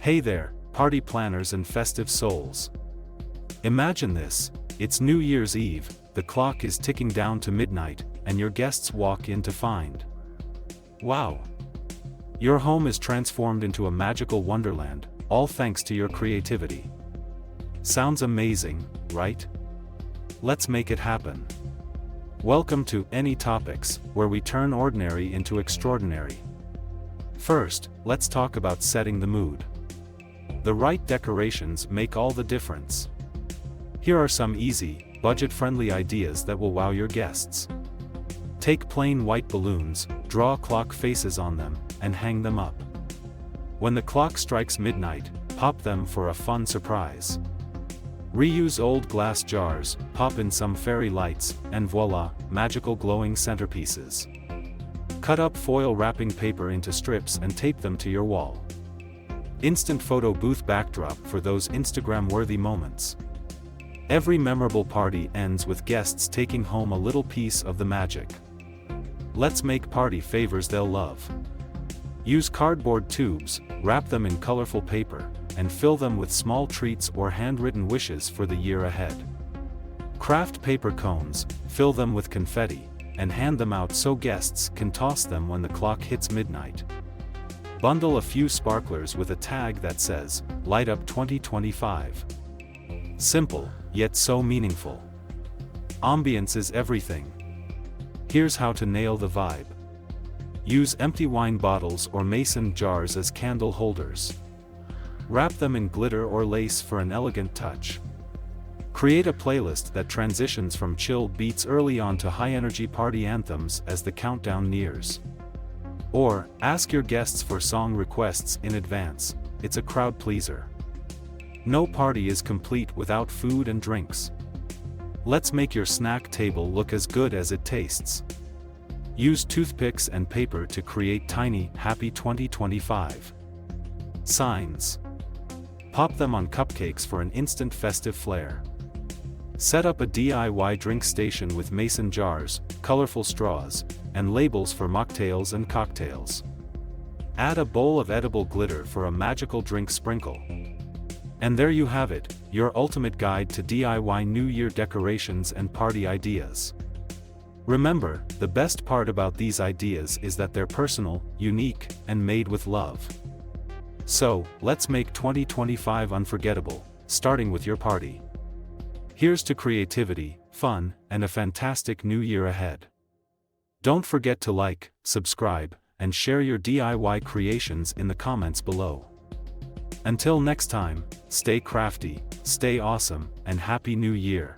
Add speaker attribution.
Speaker 1: Hey there, party planners and festive souls. Imagine this, it's New Year's Eve, the clock is ticking down to midnight, and your guests walk in to find. Wow! Your home is transformed into a magical wonderland, all thanks to your creativity. Sounds amazing, right? Let's make it happen. Welcome to Any Topics, where we turn ordinary into extraordinary. First, let's talk about setting the mood. The right decorations make all the difference. Here are some easy, budget-friendly ideas that will wow your guests. Take plain white balloons, draw clock faces on them, and hang them up. When the clock strikes midnight, pop them for a fun surprise. Reuse old glass jars, pop in some fairy lights, and voila, magical glowing centerpieces. Cut up foil wrapping paper into strips and tape them to your wall. Instant photo booth backdrop for those Instagram-worthy moments. Every memorable party ends with guests taking home a little piece of the magic. Let's make party favors they'll love. Use cardboard tubes, wrap them in colorful paper, and fill them with small treats or handwritten wishes for the year ahead. Craft paper cones, fill them with confetti, and hand them out so guests can toss them when the clock hits midnight. Bundle a few sparklers with a tag that says, "Light Up 2025." Simple, yet so meaningful. Ambience is everything. Here's how to nail the vibe. Use empty wine bottles or mason jars as candle holders. Wrap them in glitter or lace for an elegant touch. Create a playlist that transitions from chilled beats early on to high-energy party anthems as the countdown nears. Or, ask your guests for song requests in advance, it's a crowd pleaser. No party is complete without food and drinks. Let's make your snack table look as good as it tastes. Use toothpicks and paper to create tiny, happy 2025 signs. Pop them on cupcakes for an instant festive flair. Set up a DIY drink station with mason jars, colorful straws, and labels for mocktails and cocktails. Add a bowl of edible glitter for a magical drink sprinkle. And there you have it, your ultimate guide to DIY New Year decorations and party ideas. Remember, the best part about these ideas is that they're personal, unique, and made with love. So, let's make 2025 unforgettable, starting with your party. Here's to creativity, fun, and a fantastic new year ahead. Don't forget to like, subscribe, and share your DIY creations in the comments below. Until next time, stay crafty, stay awesome, and Happy New Year!